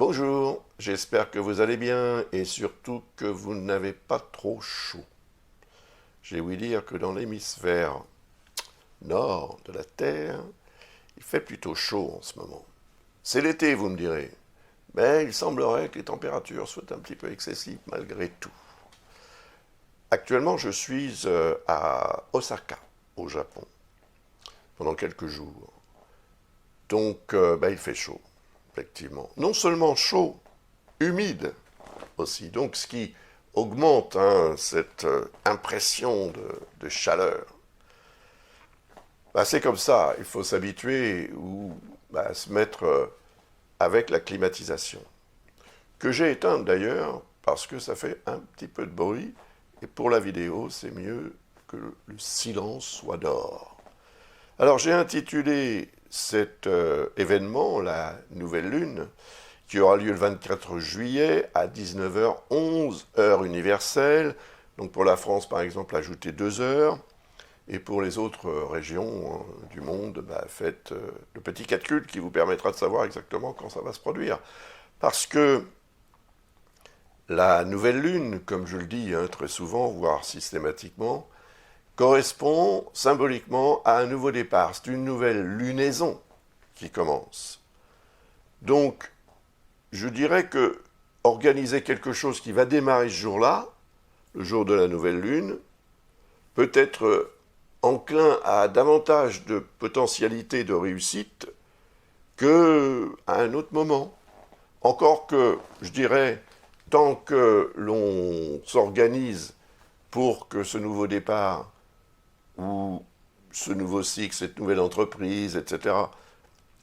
Bonjour, j'espère que vous allez bien et surtout que vous n'avez pas trop chaud. J'ai ouï dire que dans l'hémisphère nord de la Terre, il fait plutôt chaud en ce moment. C'est l'été, vous me direz, mais il semblerait que les températures soient un petit peu excessives malgré tout. Actuellement, je suis à Osaka, au Japon, pendant quelques jours. Donc, il fait chaud, effectivement. Non seulement chaud, humide aussi. Donc, ce qui augmente cette impression de chaleur. C'est comme ça, il faut s'habituer ou se mettre avec la climatisation. Que j'ai éteinte d'ailleurs, parce que ça fait un petit peu de bruit, et pour la vidéo, c'est mieux que le silence soit dehors. Alors j'ai intitulé cet événement, la nouvelle lune, qui aura lieu le 24 juillet à 19h11, heure universelle. Donc pour la France, par exemple, ajoutez 2 heures. Et pour les autres régions du monde, faites le petit calcul qui vous permettra de savoir exactement quand ça va se produire. Parce que la nouvelle lune, comme je le dis très souvent, voire systématiquement, correspond symboliquement à un nouveau départ. C'est une nouvelle lunaison qui commence. Donc, je dirais que organiser quelque chose qui va démarrer ce jour-là, le jour de la nouvelle lune, peut être enclin à davantage de potentialité de réussite qu'à un autre moment. Encore que, je dirais, tant que l'on s'organise pour que ce nouveau départ ou ce nouveau cycle, cette nouvelle entreprise, etc.,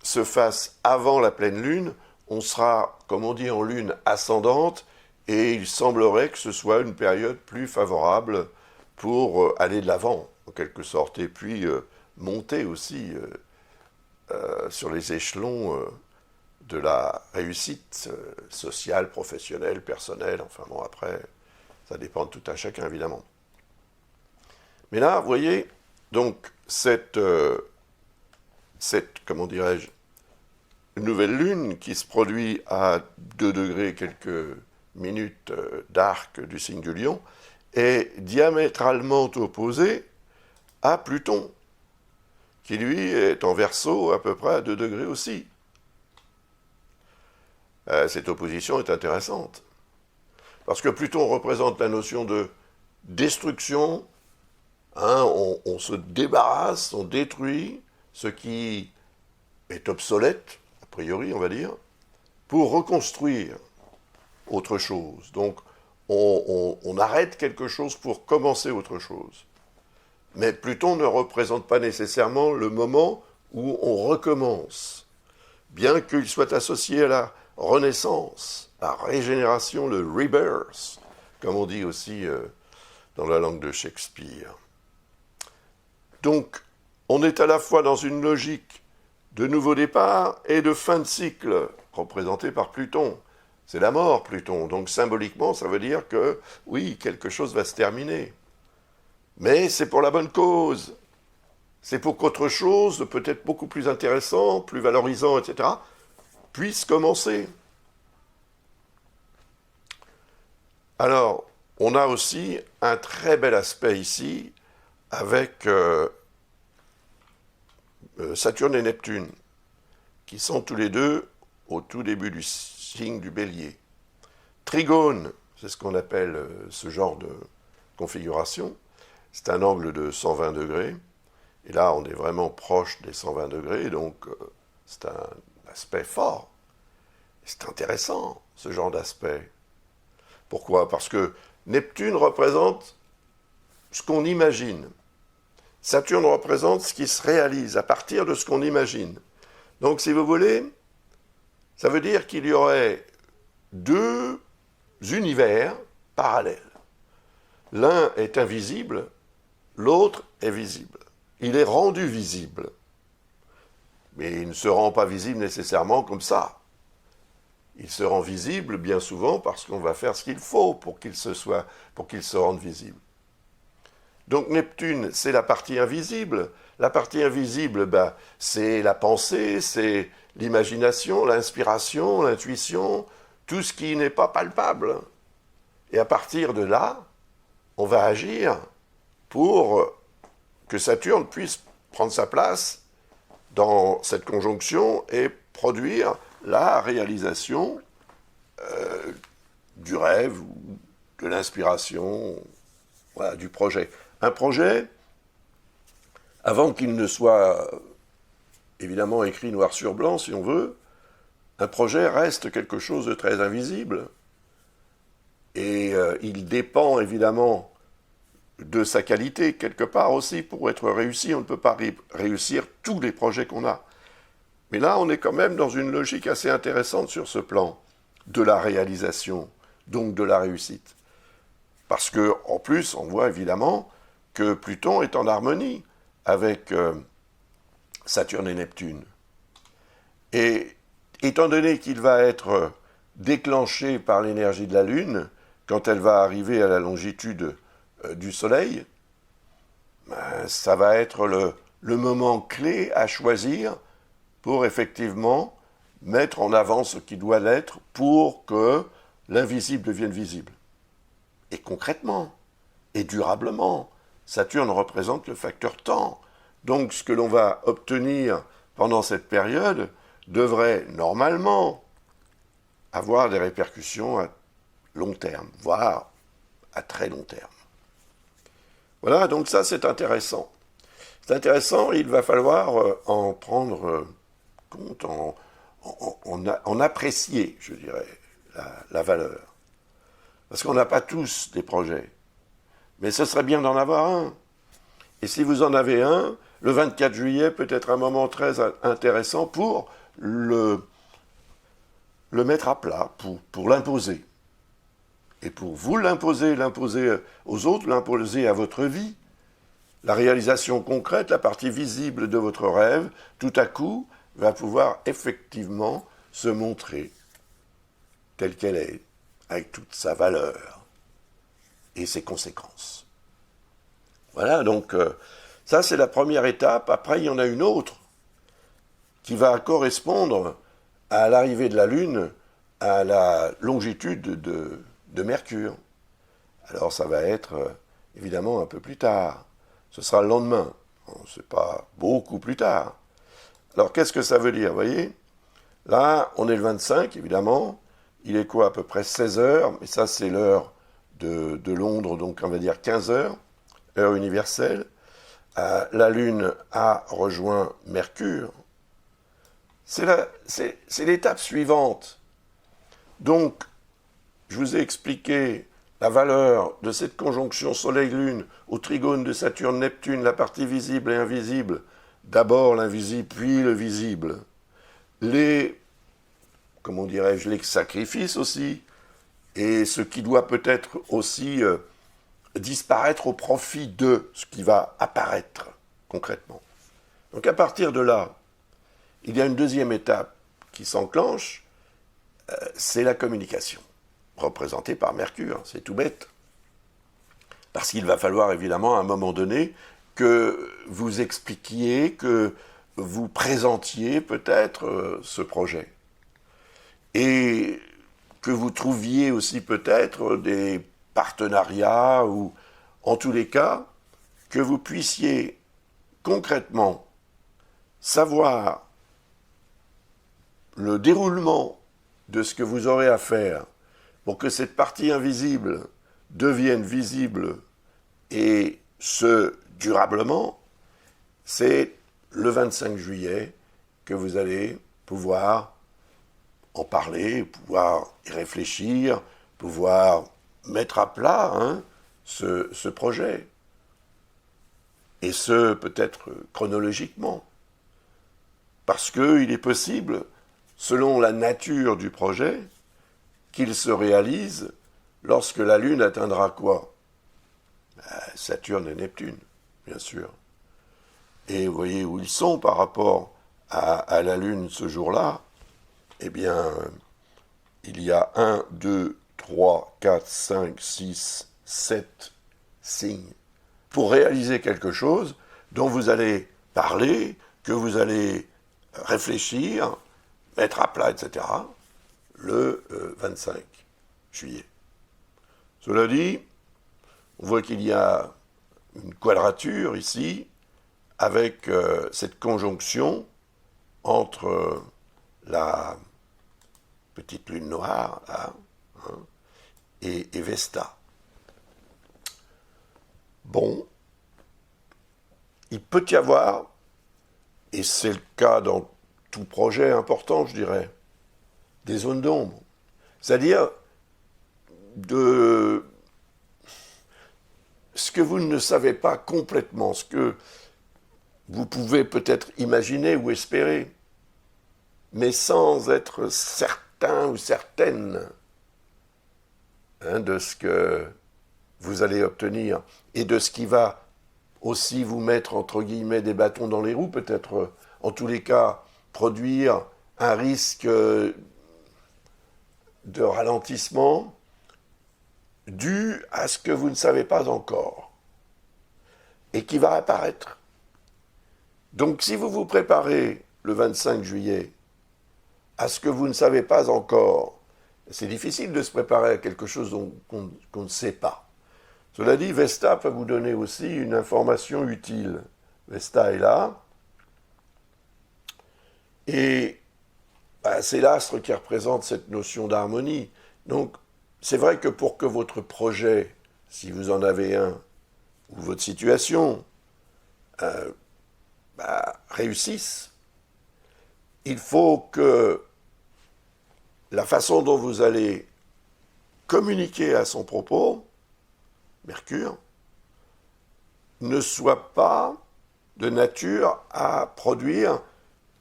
se fasse avant la pleine lune, on sera, comme on dit, en lune ascendante, et il semblerait que ce soit une période plus favorable pour aller de l'avant, en quelque sorte, et puis monter aussi sur les échelons de la réussite sociale, professionnelle, personnelle, enfin bon, après, ça dépend de tout un chacun, évidemment. Mais là, vous voyez, donc, cette comment dirais-je, nouvelle lune qui se produit à 2 degrés quelques minutes d'arc du signe du lion est diamétralement opposée à Pluton, qui lui est en Verseau à peu près à 2 degrés aussi. Cette opposition est intéressante, parce que Pluton représente la notion de destruction, on se débarrasse, on détruit ce qui est obsolète, a priori on va dire, pour reconstruire autre chose. Donc on arrête quelque chose pour commencer autre chose. Mais Pluton ne représente pas nécessairement le moment où on recommence, bien qu'il soit associé à la renaissance, la régénération, le rebirth, comme on dit aussi dans la langue de Shakespeare. Donc, on est à la fois dans une logique de nouveau départ et de fin de cycle, représentée par Pluton. C'est la mort, Pluton. Donc, symboliquement, ça veut dire que, oui, quelque chose va se terminer. Mais c'est pour la bonne cause. C'est pour qu'autre chose, peut-être beaucoup plus intéressant, plus valorisant, etc., puisse commencer. Alors, on a aussi un très bel aspect ici avec Saturne et Neptune, qui sont tous les deux au tout début du signe du Bélier. Trigone, c'est ce qu'on appelle ce genre de configuration. C'est un angle de 120 degrés. Et là, on est vraiment proche des 120 degrés, donc c'est un aspect fort. C'est intéressant, ce genre d'aspect. Pourquoi? Parce que Neptune représente ce qu'on imagine. Saturne représente ce qui se réalise à partir de ce qu'on imagine. Donc, si vous voulez, ça veut dire qu'il y aurait 2 univers parallèles. L'un est invisible, l'autre est visible. Il est rendu visible. Mais il ne se rend pas visible nécessairement comme ça. Il se rend visible bien souvent parce qu'on va faire ce qu'il faut pour qu'il se rende visible. Donc Neptune, c'est la partie invisible. La partie invisible, ben, c'est la pensée, c'est l'imagination, l'inspiration, l'intuition, tout ce qui n'est pas palpable. Et à partir de là, on va agir pour que Saturne puisse prendre sa place dans cette conjonction et produire la réalisation du rêve ou de l'inspiration, voilà, du projet. Un projet, avant qu'il ne soit évidemment écrit noir sur blanc, si on veut, un projet reste quelque chose de très invisible. Et il dépend évidemment de sa qualité, quelque part aussi, pour être réussi. On ne peut pas réussir tous les projets qu'on a. Mais là, on est quand même dans une logique assez intéressante sur ce plan de la réalisation, donc de la réussite. Parce que, en plus, on voit évidemment que Pluton est en harmonie avec Saturne et Neptune. Et étant donné qu'il va être déclenché par l'énergie de la Lune, quand elle va arriver à la longitude du Soleil, ben, ça va être le moment clé à choisir pour effectivement mettre en avant ce qui doit l'être pour que l'invisible devienne visible. Et concrètement, et durablement, Saturne représente le facteur temps. Donc ce que l'on va obtenir pendant cette période devrait normalement avoir des répercussions à long terme, voire à très long terme. Voilà, donc ça c'est intéressant. C'est intéressant, il va falloir en prendre compte, en apprécier, je dirais, la valeur. Parce qu'on n'a pas tous des projets. Mais ce serait bien d'en avoir un. Et si vous en avez un, le 24 juillet peut être un moment très intéressant pour le mettre à plat, pour l'imposer. Et pour vous l'imposer aux autres, l'imposer à votre vie. La réalisation concrète, la partie visible de votre rêve, tout à coup, va pouvoir effectivement se montrer telle qu'elle est, avec toute sa valeur et ses conséquences. Voilà, donc ça c'est la première étape. Après, il y en a une autre qui va correspondre à l'arrivée de la Lune à la longitude de Mercure. Alors ça va être évidemment un peu plus tard. Ce sera le lendemain. C'est pas beaucoup plus tard. Alors qu'est-ce que ça veut dire, vous voyez? Là, on est le 25, évidemment. Il est quoi, à peu près 16 heures, mais ça c'est l'heure de Londres, donc on va dire 15 heures, heure universelle. La Lune a rejoint Mercure. C'est l'étape suivante. Donc, je vous ai expliqué la valeur de cette conjonction Soleil-Lune au trigone de Saturne-Neptune, la partie visible et invisible. D'abord l'invisible, puis le visible. Comment dirais-je, les sacrifices aussi, et ce qui doit peut-être aussi disparaître au profit de ce qui va apparaître concrètement. Donc à partir de là, il y a une deuxième étape qui s'enclenche, c'est la communication, représentée par Mercure, c'est tout bête. Parce qu'il va falloir évidemment à un moment donné que vous expliquiez, que vous présentiez peut-être ce projet. Et que vous trouviez aussi peut-être des partenariats ou en tous les cas, que vous puissiez concrètement savoir le déroulement de ce que vous aurez à faire pour que cette partie invisible devienne visible et ce durablement, c'est le 25 juillet que vous allez pouvoir en parler, pouvoir y réfléchir, pouvoir mettre à plat ce projet. Et ce, peut-être chronologiquement. Parce qu'il est possible, selon la nature du projet, qu'il se réalise lorsque la Lune atteindra quoi? Saturne et Neptune, bien sûr. Et vous voyez où ils sont par rapport à la Lune ce jour-là. Eh bien, il y a 1, 2, 3, 4, 5, 6, 7 signes pour réaliser quelque chose dont vous allez parler, que vous allez réfléchir, mettre à plat, etc., le 25 juillet. Cela dit, on voit qu'il y a une quadrature ici, avec cette conjonction entre la petite lune noire, là, hein, et Vesta. Bon, il peut y avoir, et c'est le cas dans tout projet important, je dirais, des zones d'ombre. C'est-à-dire de ce que vous ne savez pas complètement, ce que vous pouvez peut-être imaginer ou espérer, mais sans être certain ou certaine de ce que vous allez obtenir et de ce qui va aussi vous mettre, entre guillemets, des bâtons dans les roues, peut-être, en tous les cas, produire un risque de ralentissement dû à ce que vous ne savez pas encore et qui va apparaître. Donc si vous vous préparez le 25 juillet à ce que vous ne savez pas encore, c'est difficile de se préparer à quelque chose qu'on ne sait pas. Cela dit, Vesta peut vous donner aussi une information utile. Vesta est là, et c'est l'astre qui représente cette notion d'harmonie. Donc, c'est vrai que pour que votre projet, si vous en avez un, ou votre situation, réussisse, il faut que la façon dont vous allez communiquer à son propos, Mercure, ne soit pas de nature à produire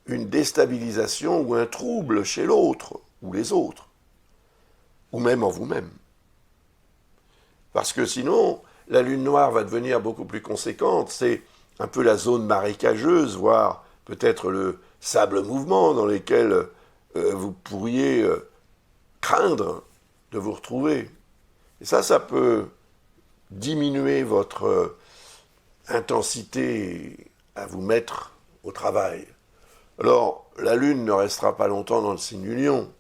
une déstabilisation ou un trouble chez l'autre, ou les autres, ou même en vous-même. Parce que sinon, la lune noire va devenir beaucoup plus conséquente, c'est un peu la zone marécageuse, voire peut-être le sable mouvement dans lequel vous pourriez craindre de vous retrouver. Et ça peut diminuer votre intensité à vous mettre au travail. Alors, la Lune ne restera pas longtemps dans le signe du Lion.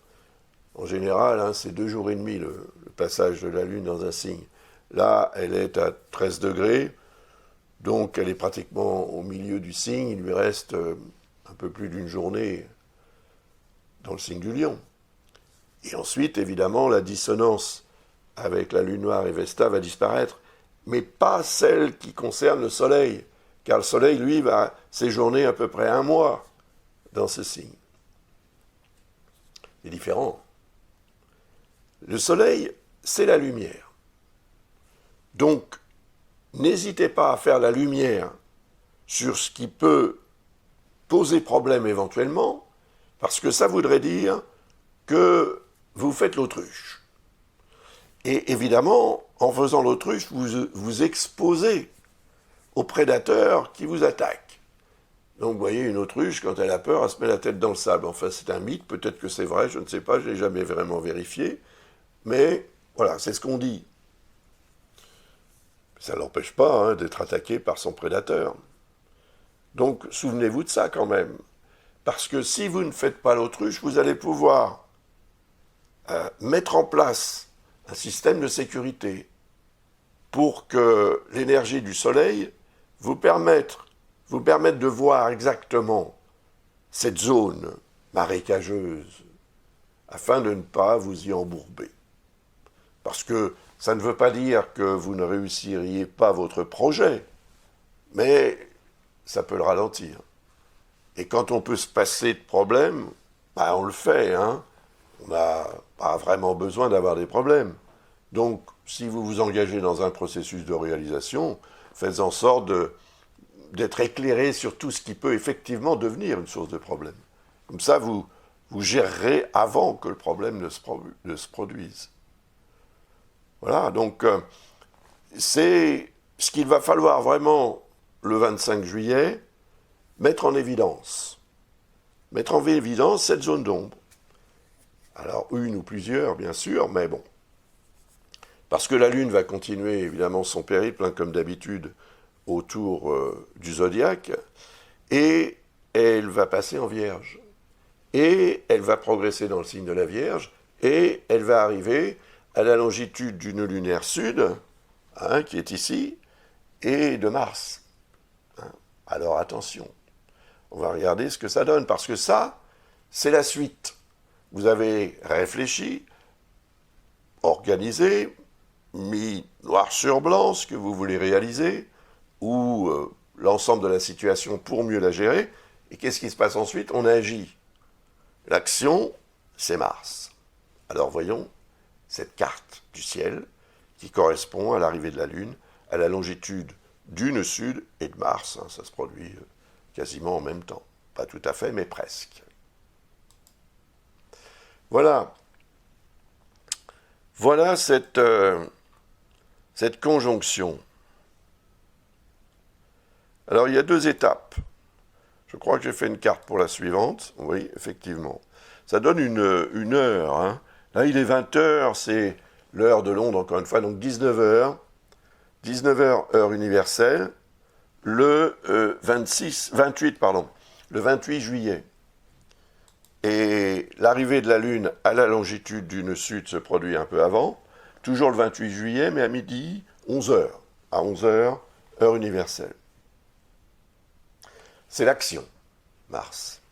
En général, c'est 2 jours et demi le passage de la Lune dans un signe. Là, elle est à 13 degrés, donc elle est pratiquement au milieu du signe. Il lui reste un peu plus d'une journée dans le signe du Lion. Et ensuite, évidemment, la dissonance avec la Lune noire et Vesta va disparaître, mais pas celle qui concerne le Soleil, car le Soleil, lui, va séjourner à peu près 1 mois dans ce signe. C'est différent. Le Soleil, c'est la lumière. Donc, n'hésitez pas à faire la lumière sur ce qui peut poser problème éventuellement, parce que ça voudrait dire que vous faites l'autruche. Et évidemment, en faisant l'autruche, vous vous exposez aux prédateurs qui vous attaquent. Donc vous voyez, une autruche, quand elle a peur, elle se met la tête dans le sable. Enfin, c'est un mythe, peut-être que c'est vrai, je ne sais pas, je ne l'ai jamais vraiment vérifié. Mais voilà, c'est ce qu'on dit. Ça ne l'empêche pas d'être attaqué par son prédateur. Donc souvenez-vous de ça quand même. Parce que si vous ne faites pas l'autruche, vous allez pouvoir mettre en place un système de sécurité pour que l'énergie du Soleil vous permette de voir exactement cette zone marécageuse afin de ne pas vous y embourber. Parce que ça ne veut pas dire que vous ne réussiriez pas votre projet, mais ça peut le ralentir. Et quand on peut se passer de problèmes, on le fait, On n'a pas vraiment besoin d'avoir des problèmes. Donc, si vous vous engagez dans un processus de réalisation, faites en sorte d'être éclairé sur tout ce qui peut effectivement devenir une source de problème. Comme ça, vous gérerez avant que le problème ne se produise. Voilà, donc c'est ce qu'il va falloir vraiment, le 25 juillet, mettre en évidence. Mettre en évidence cette zone d'ombre. Alors, une ou plusieurs, bien sûr, mais bon. Parce que la Lune va continuer, évidemment, son périple, comme d'habitude, autour du zodiaque, et elle va passer en Vierge. Et elle va progresser dans le signe de la Vierge, et elle va arriver à la longitude d'une lunaire sud, hein, qui est ici, et de Mars. Hein. Alors attention, on va regarder ce que ça donne, parce que ça, c'est la suite. Vous avez réfléchi, organisé, mis noir sur blanc ce que vous voulez réaliser, ou l'ensemble de la situation pour mieux la gérer, et qu'est-ce qui se passe ensuite? On agit. L'action, c'est Mars. Alors voyons cette carte du ciel qui correspond à l'arrivée de la Lune, à la longitude d'une sud et de Mars. Hein, ça se produit quasiment en même temps. Pas tout à fait, mais presque. Voilà. Voilà cette conjonction. Alors il y a 2 étapes. Je crois que j'ai fait une carte pour la suivante. Oui, effectivement. Ça donne une heure. Hein. Là, il est 20h, c'est l'heure de Londres, encore une fois, donc 19h. 19h, heure universelle, le 28 juillet. Et l'arrivée de la Lune à la longitude d'une sud se produit un peu avant, toujours le 28 juillet, mais à midi, 11h. À 11h, heure universelle. C'est l'action, Mars.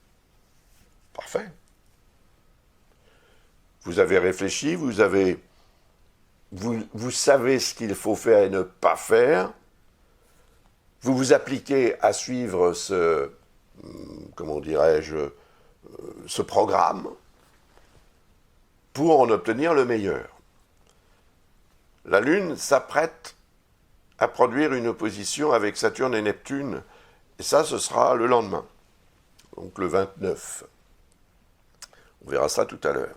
Parfait. Vous avez réfléchi, vous savez ce qu'il faut faire et ne pas faire. Vous vous appliquez à suivre ce programme pour en obtenir le meilleur. La Lune s'apprête à produire une opposition avec Saturne et Neptune. Et ça, ce sera le lendemain, donc le 29. On verra ça tout à l'heure.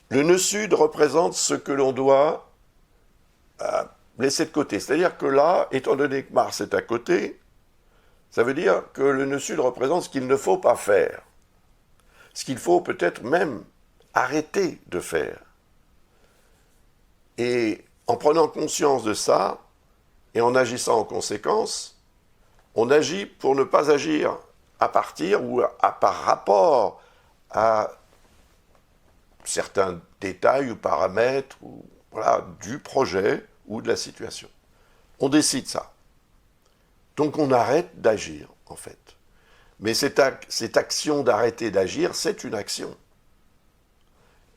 Le nœud sud représente ce que l'on doit laisser de côté. C'est-à-dire que là, étant donné que Mars est à côté, ça veut dire que le nœud sud représente ce qu'il ne faut pas faire. Ce qu'il faut peut-être même arrêter de faire. Et en prenant conscience de ça, et en agissant en conséquence, on agit pour ne pas agir à partir ou par rapport à certains détails ou paramètres du projet ou de la situation. On décide ça. Donc on arrête d'agir, en fait. Mais cette action d'arrêter d'agir, c'est une action.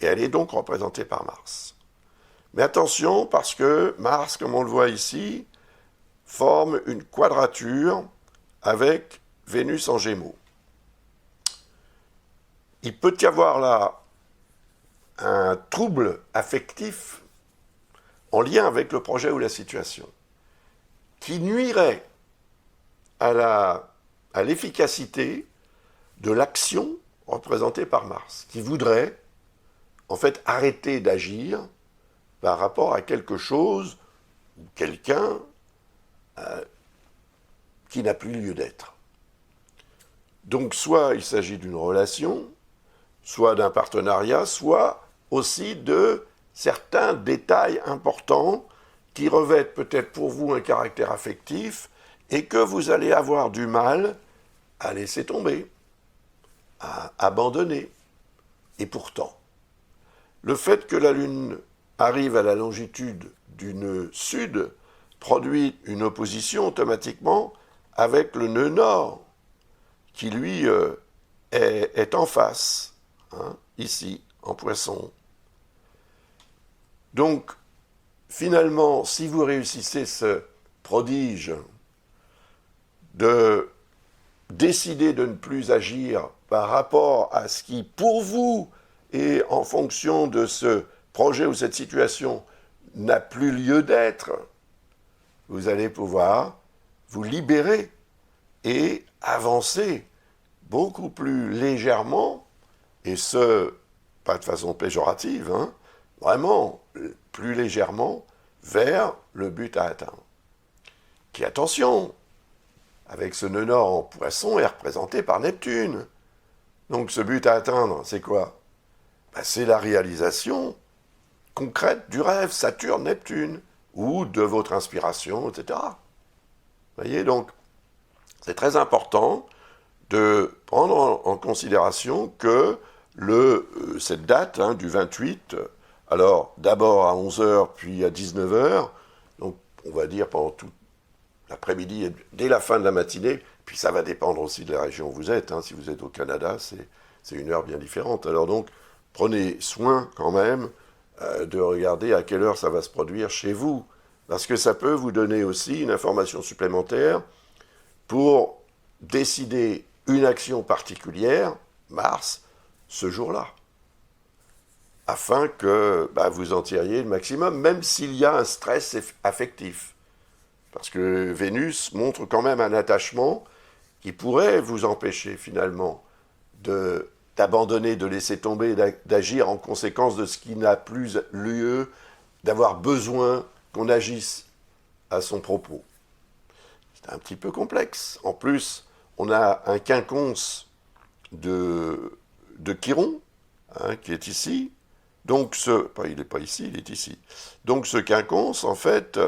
Et elle est donc représentée par Mars. Mais attention, parce que Mars, comme on le voit ici, forme une quadrature avec Vénus en Gémeaux. Il peut y avoir là un trouble affectif en lien avec le projet ou la situation qui nuirait à l'efficacité de l'action représentée par Mars, qui voudrait en fait arrêter d'agir par rapport à quelque chose ou quelqu'un qui n'a plus lieu d'être. Donc soit il s'agit d'une relation, soit d'un partenariat, soit aussi de certains détails importants qui revêtent peut-être pour vous un caractère affectif et que vous allez avoir du mal à laisser tomber, à abandonner. Et pourtant, le fait que la Lune arrive à la longitude d'une sud produit une opposition automatiquement avec le nœud nord, qui lui est en face, hein, ici, en Poisson. Donc, finalement, si vous réussissez ce prodige de décider de ne plus agir par rapport à ce qui, pour vous, et en fonction de ce projet ou cette situation, n'a plus lieu d'être, vous allez pouvoir vous libérer et avancer beaucoup plus légèrement, et ce, pas de façon péjorative, hein, vraiment plus légèrement vers le but à atteindre. Qui, attention, avec ce nœud nord en Poisson, est représenté par Neptune. Donc ce but à atteindre, c'est quoi? C'est la réalisation concrète du rêve Saturne-Neptune. ou de votre inspiration, etc. Vous voyez, donc, c'est très important de prendre en considération que cette date du 28, alors d'abord à 11 heures, puis à 19 heures, donc on va dire pendant tout l'après-midi et dès la fin de la matinée, puis ça va dépendre aussi de la région où vous êtes. Si vous êtes au Canada, c'est une heure bien différente. Alors donc, prenez soin quand même de regarder à quelle heure ça va se produire chez vous, parce que ça peut vous donner aussi une information supplémentaire pour décider une action particulière, Mars, ce jour-là, afin que vous en tiriez le maximum, même s'il y a un stress affectif. Parce que Vénus montre quand même un attachement qui pourrait vous empêcher finalement d'abandonner, de laisser tomber, d'agir en conséquence de ce qui n'a plus lieu, d'avoir besoin qu'on agisse à son propos. C'est un petit peu complexe. En plus, on a un quinconce de Chiron, qui est ici. Donc il n'est pas ici, il est ici. Donc ce quinconce, en fait,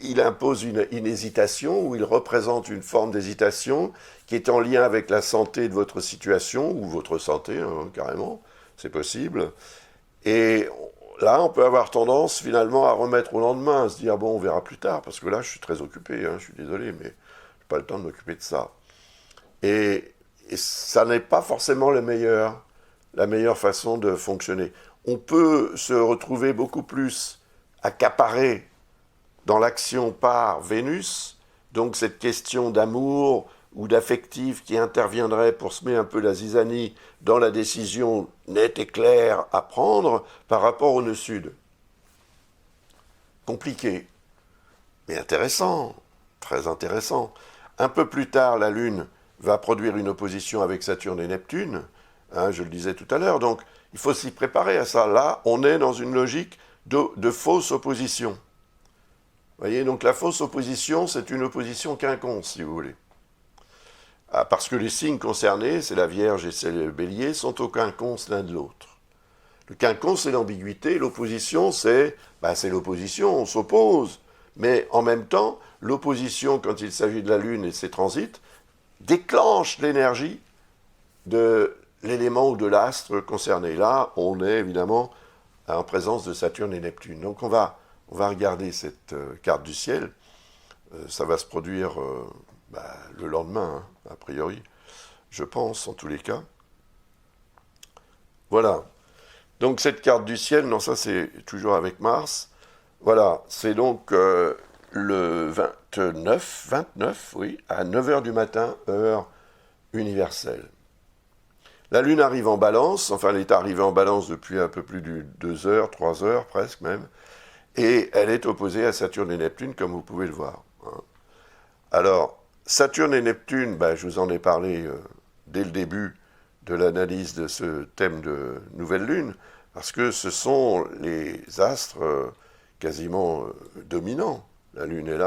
il impose une hésitation, ou il représente une forme d'hésitation qui est en lien avec la santé de votre situation, ou votre santé, carrément, c'est possible. Et là, on peut avoir tendance finalement à remettre au lendemain, à se dire, bon, on verra plus tard, parce que là, je suis très occupé, je suis désolé, mais je n'ai pas le temps de m'occuper de ça. Et ça n'est pas forcément la meilleure façon de fonctionner. On peut se retrouver beaucoup plus accaparé dans l'action par Vénus, donc cette question d'amour ou d'affectif qui interviendrait pour semer un peu la zizanie dans la décision nette et claire à prendre par rapport au nœud sud. Compliqué, mais intéressant, très intéressant. Un peu plus tard, la Lune va produire une opposition avec Saturne et Neptune, je le disais tout à l'heure, donc il faut s'y préparer à ça. Là, on est dans une logique de fausse opposition. Vous voyez, donc la fausse opposition, c'est une opposition quinconce, si vous voulez. Parce que les signes concernés, c'est la Vierge et c'est le Bélier, sont au quinconce l'un de l'autre. Le quinconce, c'est l'ambiguïté, l'opposition, c'est l'opposition, on s'oppose. Mais en même temps, l'opposition, quand il s'agit de la Lune et de ses transits, déclenche l'énergie de l'élément ou de l'astre concerné. Là, on est évidemment en présence de Saturne et Neptune. Donc on va regarder cette carte du ciel. Ça va se produire le lendemain, a priori, je pense, en tous les cas. Voilà. Donc cette carte du ciel, non, ça c'est toujours avec Mars. Voilà, c'est donc le 29, oui, à 9h du matin, heure universelle. La Lune arrive en Balance, enfin elle est arrivée en Balance depuis un peu plus de 2 heures, 3 heures presque même, et elle est opposée à Saturne et Neptune, comme vous pouvez le voir. Alors, Saturne et Neptune, je vous en ai parlé dès le début de l'analyse de ce thème de nouvelle Lune, parce que ce sont les astres quasiment dominants. La Lune est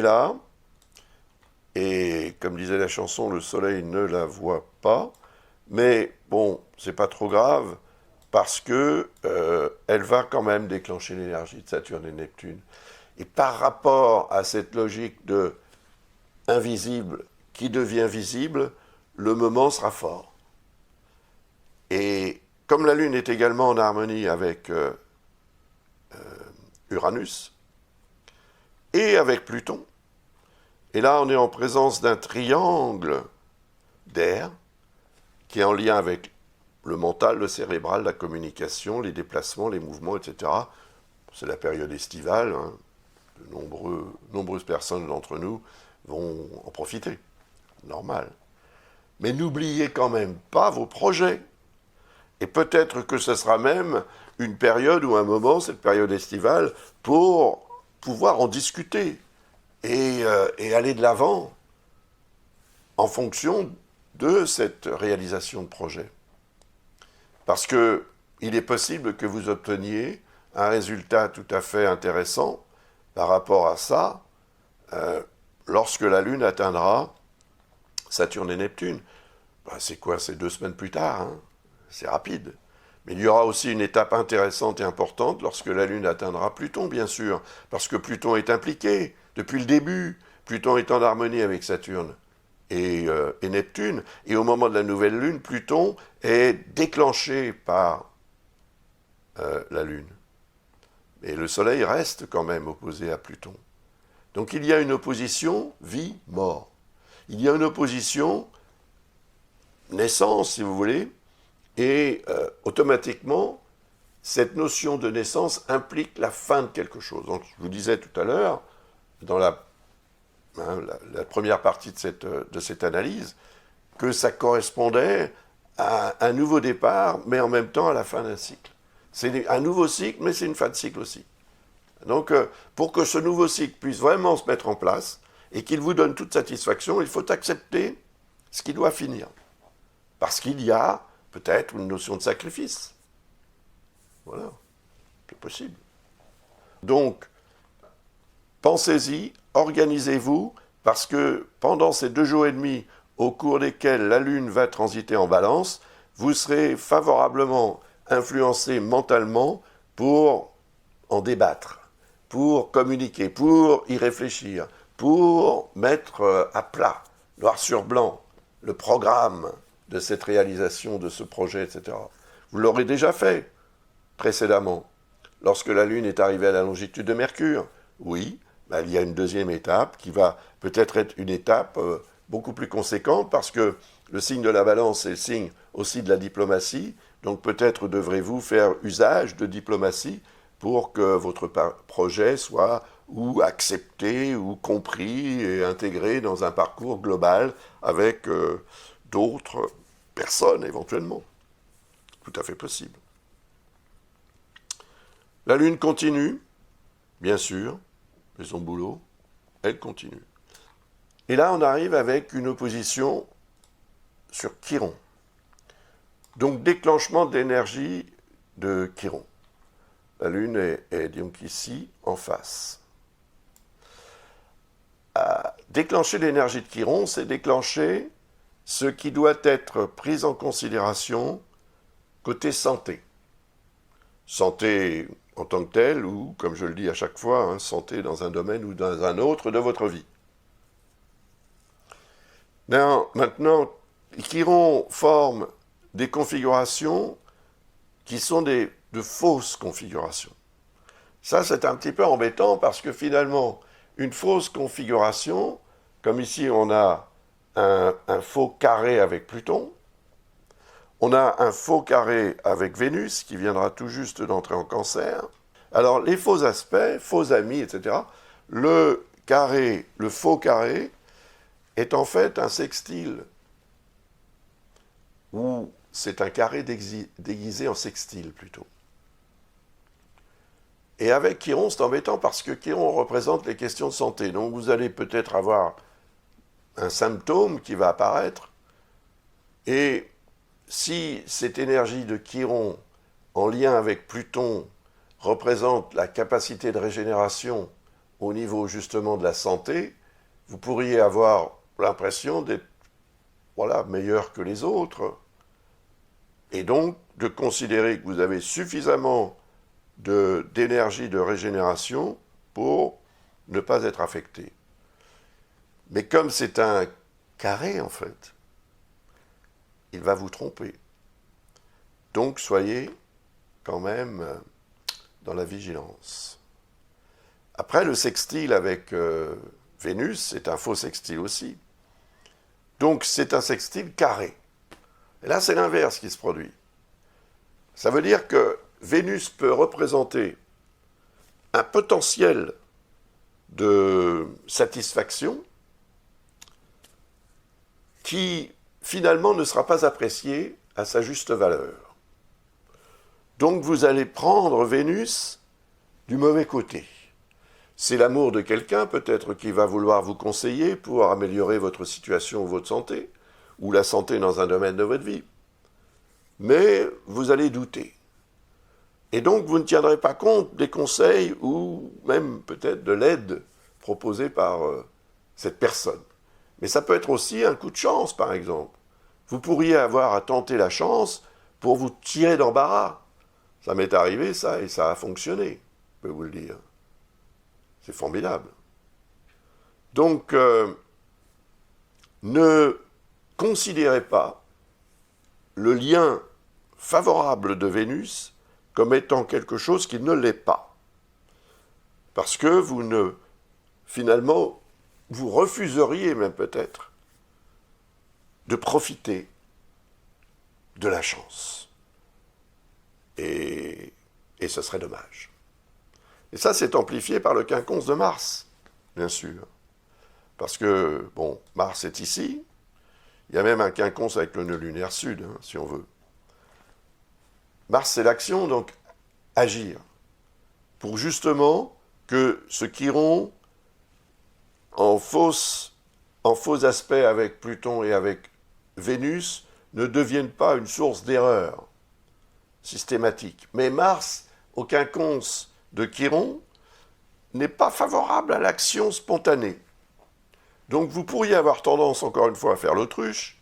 là, et comme disait la chanson, le soleil ne la voit pas, mais bon, c'est pas trop grave, parce que elle va quand même déclencher l'énergie de Saturne et Neptune. Et par rapport à cette logique de invisible qui devient visible, le moment sera fort. Et comme la Lune est également en harmonie avec Uranus et avec Pluton, et là on est en présence d'un triangle d'air qui est en lien avec le mental, le cérébral, la communication, les déplacements, les mouvements, etc. C'est la période estivale, de nombreuses personnes d'entre nous vont en profiter, normal. Mais n'oubliez quand même pas vos projets. Et peut-être que ce sera même une période ou un moment, cette période estivale, pour pouvoir en discuter et aller de l'avant en fonction de cette réalisation de projet. Parce qu'il est possible que vous obteniez un résultat tout à fait intéressant par rapport à ça, lorsque la Lune atteindra Saturne et Neptune. C'est quoi? C'est 2 semaines plus tard, c'est rapide. Mais il y aura aussi une étape intéressante et importante lorsque la Lune atteindra Pluton, bien sûr, parce que Pluton est impliqué depuis le début. Pluton est en harmonie avec Saturne et Neptune, et au moment de la nouvelle Lune, Pluton est déclenché par la Lune. Et le Soleil reste quand même opposé à Pluton. Donc il y a une opposition vie-mort. Il y a une opposition naissance, si vous voulez, et automatiquement, cette notion de naissance implique la fin de quelque chose. Donc, je vous disais tout à l'heure, dans la première partie de cette analyse, que ça correspondait à un nouveau départ, mais en même temps à la fin d'un cycle. C'est un nouveau cycle, mais c'est une fin de cycle aussi. Donc, pour que ce nouveau cycle puisse vraiment se mettre en place et qu'il vous donne toute satisfaction, il faut accepter ce qui doit finir. Parce qu'il y a peut-être une notion de sacrifice. Voilà, c'est possible. Donc, pensez-y, organisez-vous, parce que pendant ces 2 jours et demi, au cours desquels la Lune va transiter en Balance, vous serez favorablement influencé mentalement pour en débattre, pour communiquer, pour y réfléchir, pour mettre à plat, noir sur blanc, le programme de cette réalisation de ce projet, etc. Vous l'aurez déjà fait précédemment, lorsque la Lune est arrivée à la longitude de Mercure. Oui, il y a une deuxième étape qui va peut-être être une étape beaucoup plus conséquente, parce que le signe de la Balance est le signe aussi de la diplomatie, donc peut-être devrez-vous faire usage de diplomatie pour que votre projet soit ou accepté ou compris et intégré dans un parcours global avec d'autres personnes éventuellement. Tout à fait possible. La Lune continue, bien sûr, mais son boulot, elle continue. Et là, on arrive avec une opposition sur Chiron. Donc, déclenchement d'énergie de Chiron. La Lune est donc ici, en face. Déclencher l'énergie de Chiron, c'est déclencher ce qui doit être pris en considération côté santé. Santé en tant que telle, ou, comme je le dis à chaque fois, santé dans un domaine ou dans un autre de votre vie. Maintenant, Chiron forme des configurations qui sont de fausses configurations. Ça, c'est un petit peu embêtant parce que finalement, une fausse configuration, comme ici on a un faux carré avec Pluton, on a un faux carré avec Vénus qui viendra tout juste d'entrer en Cancer. Alors les faux aspects, faux amis, etc., le faux carré est en fait un sextile, ou c'est un carré déguisé en sextile plutôt. Et avec Chiron, c'est embêtant parce que Chiron représente les questions de santé. Donc vous allez peut-être avoir un symptôme qui va apparaître. Et si cette énergie de Chiron, en lien avec Pluton, représente la capacité de régénération au niveau justement de la santé, vous pourriez avoir l'impression d'être meilleur que les autres. Et donc de considérer que vous avez suffisamment d'énergie de régénération pour ne pas être affecté. Mais comme c'est un carré, en fait, il va vous tromper. Donc, soyez quand même dans la vigilance. Après, le sextile avec Vénus, c'est un faux sextile aussi. Donc, c'est un sextile carré. Et là, c'est l'inverse qui se produit. Ça veut dire que Vénus peut représenter un potentiel de satisfaction qui, finalement, ne sera pas apprécié à sa juste valeur. Donc, vous allez prendre Vénus du mauvais côté. C'est l'amour de quelqu'un, peut-être, qui va vouloir vous conseiller pour améliorer votre situation ou votre santé, ou la santé dans un domaine de votre vie. Mais vous allez douter. Et donc, vous ne tiendrez pas compte des conseils ou même peut-être de l'aide proposée par cette personne. Mais ça peut être aussi un coup de chance, par exemple. Vous pourriez avoir à tenter la chance pour vous tirer d'embarras. Ça m'est arrivé, ça, et ça a fonctionné, je peux vous le dire. C'est formidable. Donc, ne considérez pas le lien favorable de Vénus comme étant quelque chose qui ne l'est pas. Parce que finalement, vous refuseriez même peut-être de profiter de la chance. Et ce serait dommage. Et ça, c'est amplifié par le quinconce de Mars, bien sûr. Parce que, bon, Mars est ici. Il y a même un quinconce avec le nœud lunaire sud, si on veut. Mars, c'est l'action, donc agir. Pour justement que ce chiron, en faux aspect avec Pluton et avec Vénus, ne devienne pas une source d'erreur systématique. Mais Mars, au quinconce de Chiron, n'est pas favorable à l'action spontanée. Donc vous pourriez avoir tendance, encore une fois, à faire l'autruche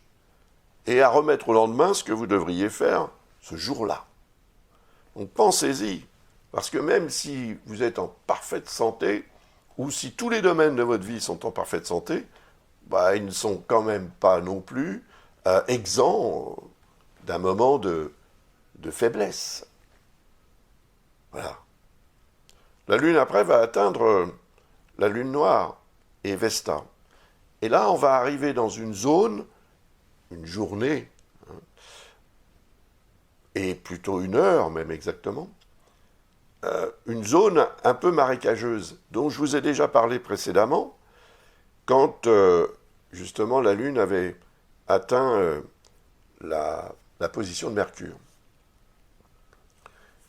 et à remettre au lendemain ce que vous devriez faire ce jour-là. Donc pensez-y, parce que même si vous êtes en parfaite santé, ou si tous les domaines de votre vie sont en parfaite santé, ils ne sont quand même pas non plus exempts d'un moment de faiblesse. Voilà. La Lune, après, va atteindre la Lune noire et Vesta. Et là, on va arriver dans une zone, une journée, et plutôt une heure même exactement, une zone un peu marécageuse, dont je vous ai déjà parlé précédemment, quand justement la Lune avait atteint la position de Mercure,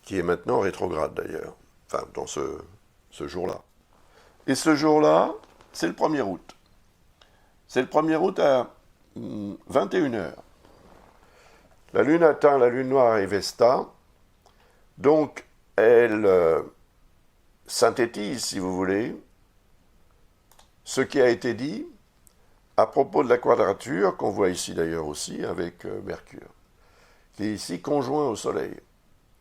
qui est maintenant rétrograde d'ailleurs, enfin dans ce jour-là. Et ce jour-là, c'est le 1er août. C'est le 1er août à 21h. La Lune atteint la Lune noire et Vesta, donc elle synthétise, si vous voulez, ce qui a été dit à propos de la quadrature, qu'on voit ici d'ailleurs aussi avec Mercure, qui est ici conjoint au Soleil.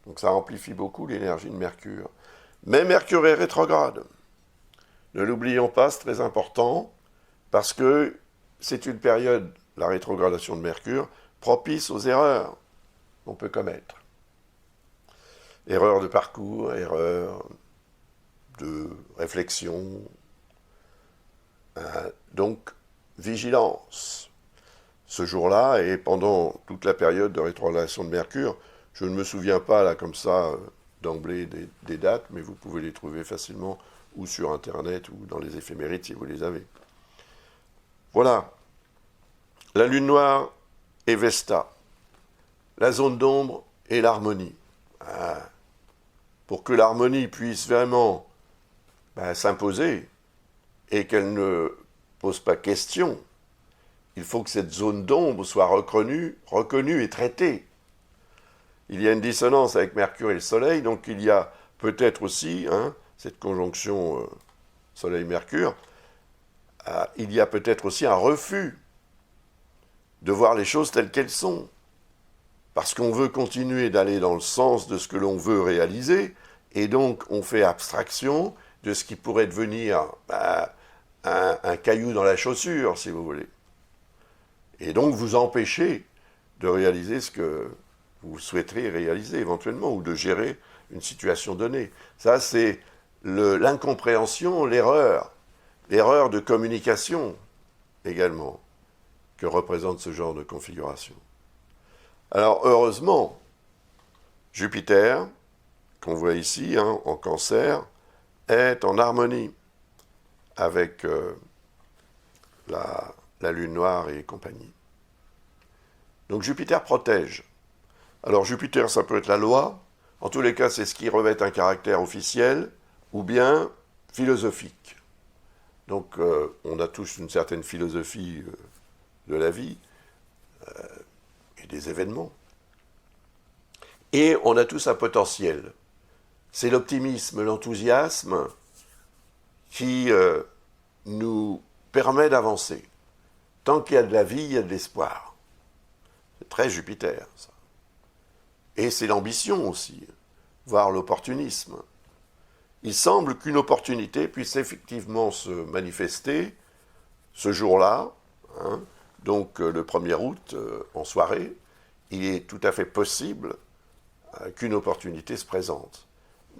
Donc ça amplifie beaucoup l'énergie de Mercure. Mais Mercure est rétrograde. Ne l'oublions pas, c'est très important, parce que c'est une période, la rétrogradation de Mercure, propice aux erreurs qu'on peut commettre. Erreurs de parcours, erreurs de réflexion. Donc, vigilance. Ce jour-là, et pendant toute la période de rétrogradation de Mercure, je ne me souviens pas, là, comme ça, d'emblée des dates, mais vous pouvez les trouver facilement, ou sur Internet, ou dans les éphémérides, si vous les avez. Voilà. La Lune noire et Vesta. La zone d'ombre et l'harmonie. Pour que l'harmonie puisse vraiment s'imposer, et qu'elle ne pose pas question, il faut que cette zone d'ombre soit reconnue et traitée. Il y a une dissonance avec Mercure et le Soleil, donc il y a peut-être aussi, cette conjonction Soleil-Mercure, il y a peut-être aussi un refus de voir les choses telles qu'elles sont. Parce qu'on veut continuer d'aller dans le sens de ce que l'on veut réaliser, et donc on fait abstraction de ce qui pourrait devenir un caillou dans la chaussure, si vous voulez. Et donc vous empêchez de réaliser ce que vous souhaiterez réaliser éventuellement, ou de gérer une situation donnée. Ça, c'est l'incompréhension, l'erreur de communication également, que représente ce genre de configuration. Alors, heureusement, Jupiter, qu'on voit ici, en Cancer, est en harmonie avec la Lune noire et compagnie. Donc Jupiter protège. Alors Jupiter, ça peut être la loi. En tous les cas, c'est ce qui revêt un caractère officiel ou bien philosophique. Donc on a tous une certaine philosophie de la vie et des événements. Et on a tous un potentiel. C'est l'optimisme, l'enthousiasme qui nous permet d'avancer. Tant qu'il y a de la vie, il y a de l'espoir. C'est très Jupiter, ça. Et c'est l'ambition aussi, voire l'opportunisme. Il semble qu'une opportunité puisse effectivement se manifester ce jour-là, hein, donc le 1er août, en soirée. Il est tout à fait possible qu'une opportunité se présente.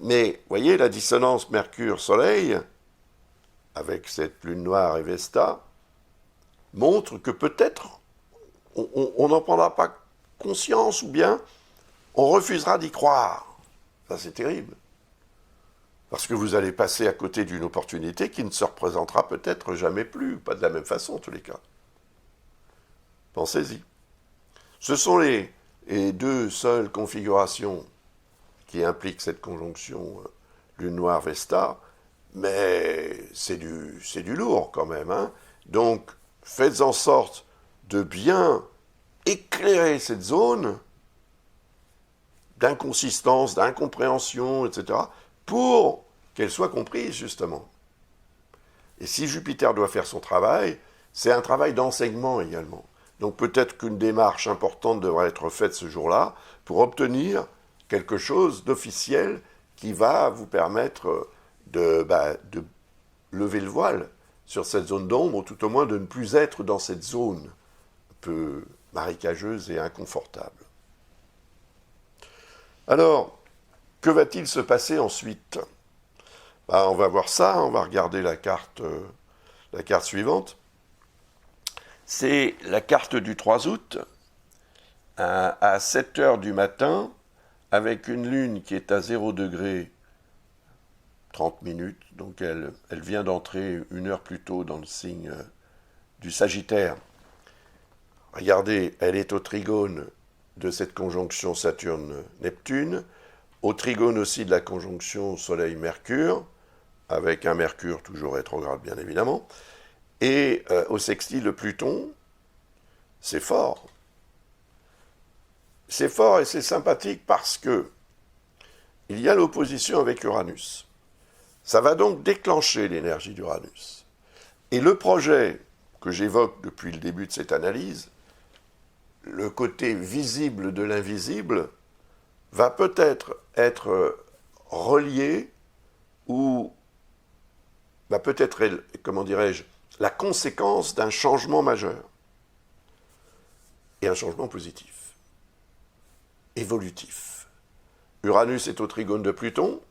Mais, voyez, la dissonance Mercure-Soleil, avec cette lune noire et Vesta, montre que peut-être on n'en prendra pas conscience ou bien on refusera d'y croire. Ça, c'est terrible. Parce que vous allez passer à côté d'une opportunité qui ne se représentera peut-être jamais plus, pas de la même façon en tous les cas. Pensez-y. Ce sont les deux seules configurations qui impliquent cette conjonction lune noire Vesta, mais c'est du lourd quand même, hein. Donc, faites en sorte de bien éclairer cette zone d'inconsistance, d'incompréhension, etc., pour qu'elle soit comprise, justement. Et si Jupiter doit faire son travail, c'est un travail d'enseignement également. Donc peut-être qu'une démarche importante devra être faite ce jour-là pour obtenir quelque chose d'officiel qui va vous permettre de lever le voile sur cette zone d'ombre, ou tout au moins de ne plus être dans cette zone un peu marécageuse et inconfortable. Alors, que va-t-il se passer ensuite ? On va voir ça, on va regarder la carte suivante. C'est la carte du 3 août, à 7 heures du matin, avec une lune qui est à 0 degré 30 minutes, donc elle vient d'entrer 1 heure plus tôt dans le signe du Sagittaire. Regardez, elle est au trigone de cette conjonction Saturne-Neptune, au trigone aussi de la conjonction Soleil-Mercure, avec un Mercure toujours rétrograde bien évidemment, et au sextile de Pluton. C'est fort. C'est fort et c'est sympathique parce que il y a l'opposition avec Uranus. Ça va donc déclencher l'énergie d'Uranus. Et le projet que j'évoque depuis le début de cette analyse, le côté visible de l'invisible, va peut-être être relié ou va peut-être être, comment dirais-je, la conséquence d'un changement majeur. Et un changement positif, évolutif. Uranus est au trigone de Pluton,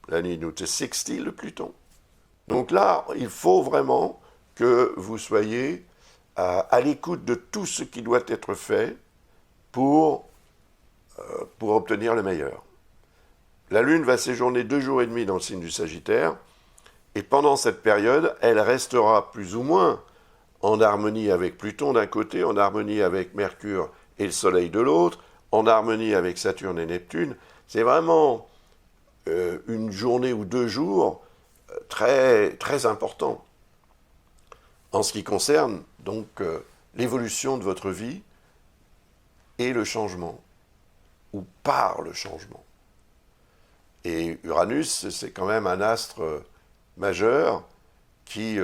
la minute sextile de Pluton. Donc là, il faut vraiment que vous soyez à l'écoute de tout ce qui doit être fait pour obtenir le meilleur. La Lune va séjourner 2 jours et demi dans le signe du Sagittaire, et pendant cette période, elle restera plus ou moins en harmonie avec Pluton d'un côté, en harmonie avec Mercure et le Soleil de l'autre, en harmonie avec Saturne et Neptune. C'est vraiment une journée ou 2 jours très, très importants en ce qui concerne donc l'évolution de votre vie et le changement, ou par le changement. Et Uranus, c'est quand même un astre majeur qui,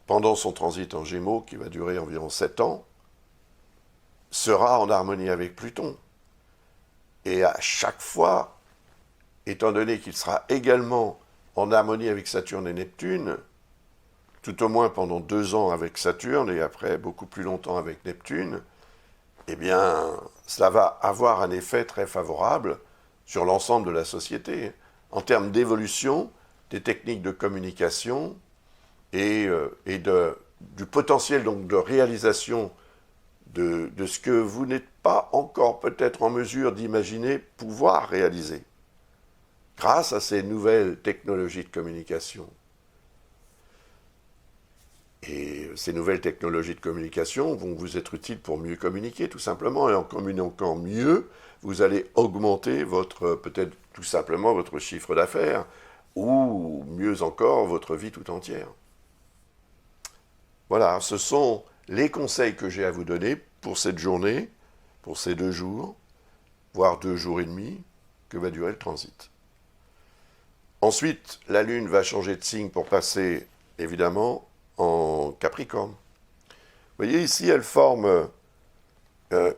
pendant son transit en Gémeaux, qui va durer environ 7 ans, sera en harmonie avec Pluton. Et à chaque fois, étant donné qu'il sera également en harmonie avec Saturne et Neptune, tout au moins pendant 2 ans avec Saturne et après beaucoup plus longtemps avec Neptune, eh bien, cela va avoir un effet très favorable sur l'ensemble de la société, en termes d'évolution, des techniques de communication et du potentiel donc de réalisation de ce que vous n'êtes pas encore peut-être en mesure d'imaginer pouvoir réaliser, grâce à ces nouvelles technologies de communication. Et ces nouvelles technologies de communication vont vous être utiles pour mieux communiquer, tout simplement. Et en communiquant mieux, vous allez augmenter peut-être tout simplement votre chiffre d'affaires, ou mieux encore, votre vie tout entière. Voilà, ce sont les conseils que j'ai à vous donner pour cette journée, pour ces 2 jours, voire 2 jours et demi, que va durer le transit. Ensuite, la Lune va changer de signe pour passer, évidemment, en Capricorne. Vous voyez, ici, elle forme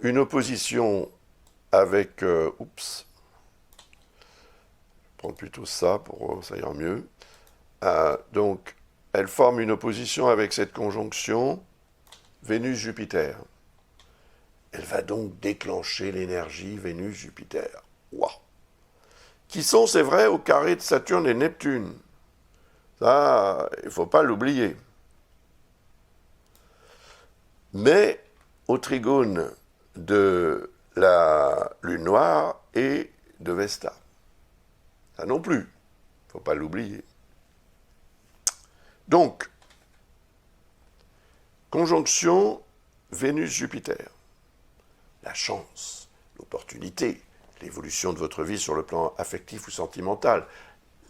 une opposition avec... oups, je prends plutôt ça, pour ça ira mieux. Donc, elle forme une opposition avec cette conjonction Vénus-Jupiter. Elle va donc déclencher l'énergie Vénus-Jupiter. Waouh! Qui sont, c'est vrai, au carré de Saturne et Neptune. Ça, il ne faut pas l'oublier. Mais au trigone de la Lune noire et de Vesta. Ça non plus, il ne faut pas l'oublier. Donc, conjonction Vénus-Jupiter. La chance, l'opportunité, l'évolution de votre vie sur le plan affectif ou sentimental,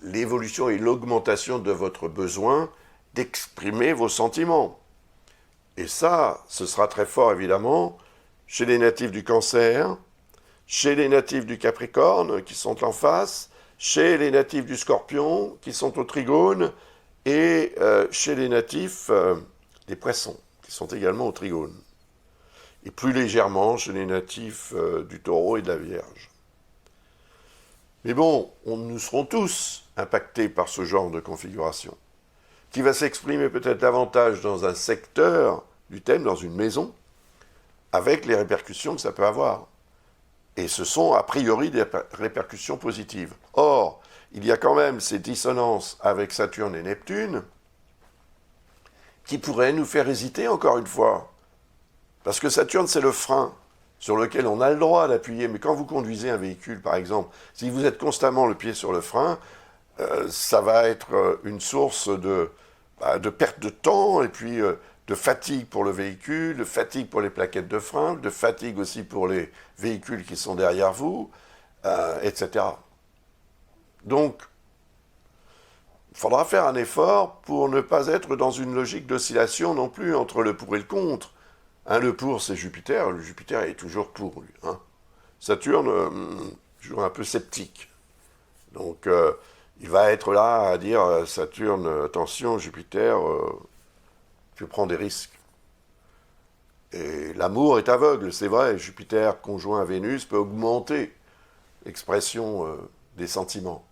l'évolution et l'augmentation de votre besoin d'exprimer vos sentiments. Et ça, ce sera très fort évidemment chez les natifs du Cancer, chez les natifs du Capricorne qui sont en face, chez les natifs du Scorpion qui sont au Trigone et chez les natifs des Poissons qui sont également au Trigone. Et plus légèrement chez les natifs du Taureau et de la Vierge. Mais bon, nous serons tous impactés par ce genre de configuration, qui va s'exprimer peut-être davantage dans un secteur du thème, dans une maison, avec les répercussions que ça peut avoir. Et ce sont a priori des répercussions positives. Or, il y a quand même ces dissonances avec Saturne et Neptune qui pourraient nous faire hésiter encore une fois. Parce que Saturne, c'est le frein sur lequel on a le droit d'appuyer. Mais quand vous conduisez un véhicule, par exemple, si vous êtes constamment le pied sur le frein, ça va être une source de perte de temps et puis de fatigue pour le véhicule, de fatigue pour les plaquettes de frein, de fatigue aussi pour les véhicules qui sont derrière vous, etc. Donc, il faudra faire un effort pour ne pas être dans une logique d'oscillation non plus entre le pour et le contre. Le pour, c'est Jupiter. Le Jupiter est toujours pour lui. Saturne, toujours un peu sceptique. Donc, il va être là à dire Saturne, attention, Jupiter, tu prends des risques. Et l'amour est aveugle, c'est vrai. Jupiter conjoint à Vénus peut augmenter l'expression des sentiments.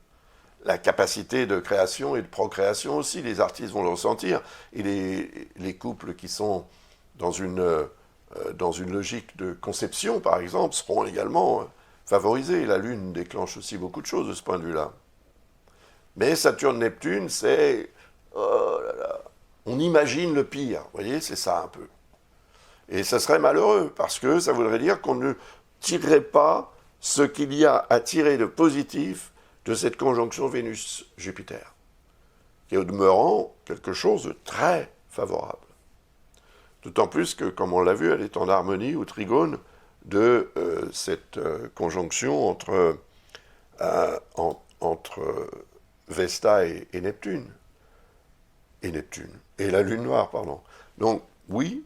La capacité de création et de procréation aussi, les artistes vont le ressentir. Et les couples qui sont dans une logique de conception, par exemple, seront également favorisés. La Lune déclenche aussi beaucoup de choses de ce point de vue-là. Mais Saturne-Neptune, c'est... Oh là là, on imagine le pire, vous voyez, c'est ça un peu. Et ça serait malheureux, parce que ça voudrait dire qu'on ne tirerait pas ce qu'il y a à tirer de positif de cette conjonction Vénus-Jupiter, qui est au demeurant quelque chose de très favorable. D'autant plus que, comme on l'a vu, elle est en harmonie ou trigone de cette conjonction entre Vesta et Neptune. Et la Lune noire, pardon. Donc, oui,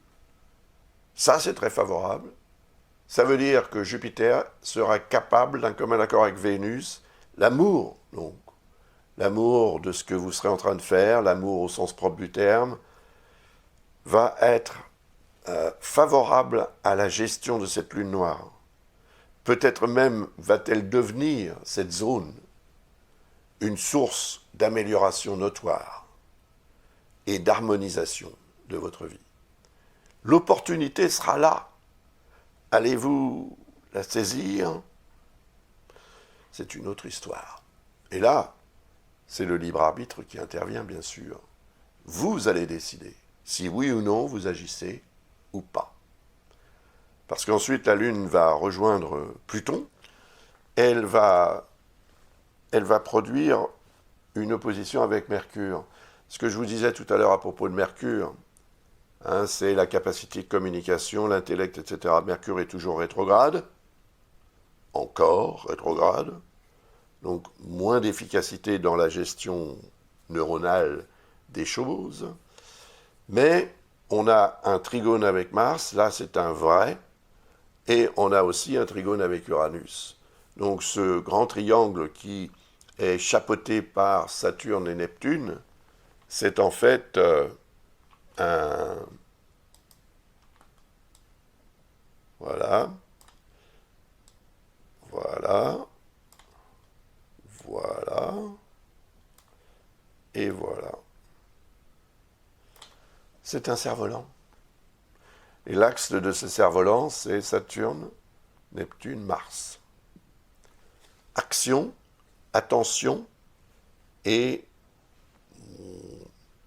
ça c'est très favorable. Ça veut dire que Jupiter sera capable d'un commun accord avec Vénus, l'amour, donc, l'amour de ce que vous serez en train de faire, l'amour au sens propre du terme, va être favorable à la gestion de cette lune noire. Peut-être même va-t-elle devenir, cette zone, une source d'amélioration notoire et d'harmonisation de votre vie. L'opportunité sera là. Allez-vous la saisir? C'est une autre histoire. Et là, c'est le libre arbitre qui intervient, bien sûr. Vous allez décider si oui ou non vous agissez ou pas. Parce qu'ensuite, la Lune va rejoindre Pluton. Elle va produire une opposition avec Mercure. Ce que je vous disais tout à l'heure à propos de Mercure, c'est la capacité de communication, l'intellect, etc. Mercure est toujours rétrograde, encore rétrograde, donc moins d'efficacité dans la gestion neuronale des choses, mais on a un trigone avec Mars, là c'est un vrai, et on a aussi un trigone avec Uranus. Donc ce grand triangle qui est chapeauté par Saturne et Neptune, c'est en fait voilà. c'est un cerf-volant. Et l'axe de ce cerf-volant, c'est Saturne, Neptune, Mars. Action, attention et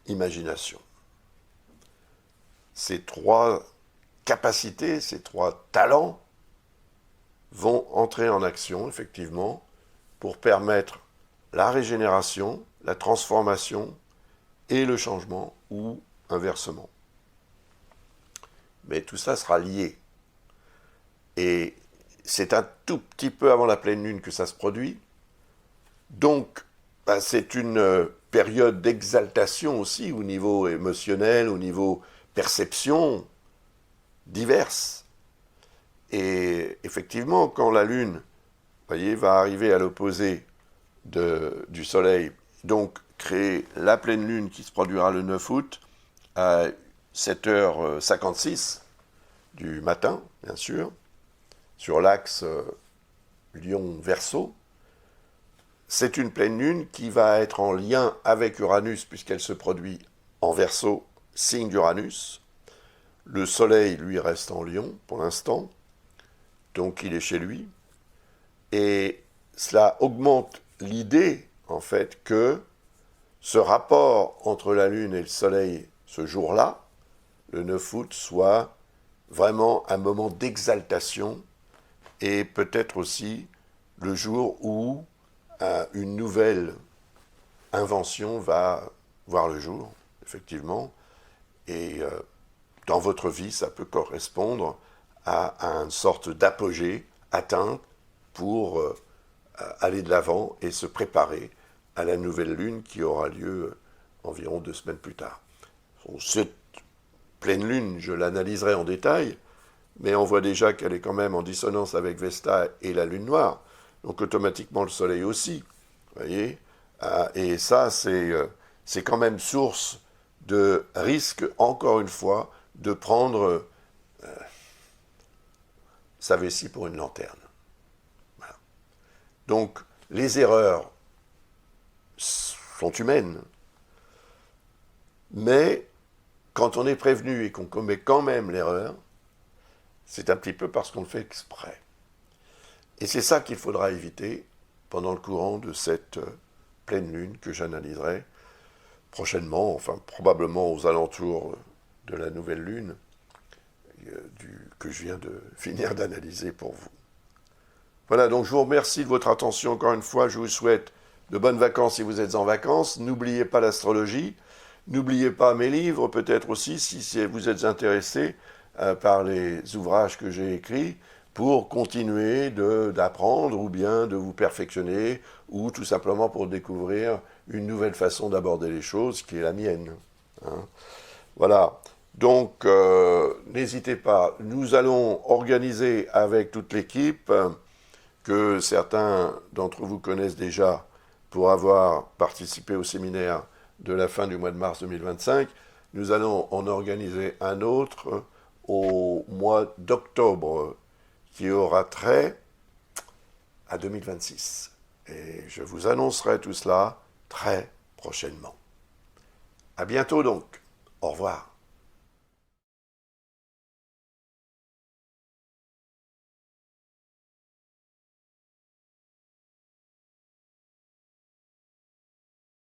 imagination. Ces trois capacités, ces trois talents vont entrer en action, effectivement, pour permettre la régénération, la transformation et le changement, ou inversement. Mais tout ça sera lié. Et c'est un tout petit peu avant la pleine lune que ça se produit. Donc, c'est une période d'exaltation aussi, au niveau émotionnel, au niveau perception, diverses. Et effectivement, quand la lune, voyez, va arriver à l'opposé du soleil, donc créer la pleine lune qui se produira le 9 août, à 7h56 du matin, bien sûr, sur l'axe Lion-Verseau. C'est une pleine lune qui va être en lien avec Uranus, puisqu'elle se produit en Verseau, signe d'Uranus. Le soleil, lui, reste en Lion pour l'instant, donc il est chez lui. Et cela augmente l'idée, en fait, que ce rapport entre la lune et le soleil ce jour-là, le 9 août, soit vraiment un moment d'exaltation et peut-être aussi le jour où une nouvelle invention va voir le jour, effectivement. Et dans votre vie, ça peut correspondre à une sorte d'apogée atteinte pour aller de l'avant et se préparer à la nouvelle lune qui aura lieu environ 2 semaines plus tard. Cette pleine lune, je l'analyserai en détail, mais on voit déjà qu'elle est quand même en dissonance avec Vesta et la lune noire, donc automatiquement le soleil aussi, vous voyez, et ça c'est quand même source de risque, encore une fois, de prendre sa vessie pour une lanterne. Voilà. Donc les erreurs sont humaines, mais quand on est prévenu et qu'on commet quand même l'erreur, c'est un petit peu parce qu'on le fait exprès. Et c'est ça qu'il faudra éviter pendant le courant de cette pleine lune que j'analyserai prochainement, enfin probablement aux alentours de la nouvelle lune que je viens de finir d'analyser pour vous. Voilà, donc je vous remercie de votre attention encore une fois. Je vous souhaite de bonnes vacances si vous êtes en vacances. N'oubliez pas l'astrologie. N'oubliez pas mes livres, peut-être aussi, si vous êtes intéressé par les ouvrages que j'ai écrits, pour continuer d'apprendre ou bien de vous perfectionner, ou tout simplement pour découvrir une nouvelle façon d'aborder les choses, qui est la mienne. Hein. Voilà. Donc, n'hésitez pas. Nous allons organiser avec toute l'équipe, que certains d'entre vous connaissent déjà pour avoir participé au séminaire de la fin du mois de mars 2025. Nous allons en organiser un autre au mois d'octobre qui aura trait à 2026. Et je vous annoncerai tout cela très prochainement. À bientôt donc. Au revoir.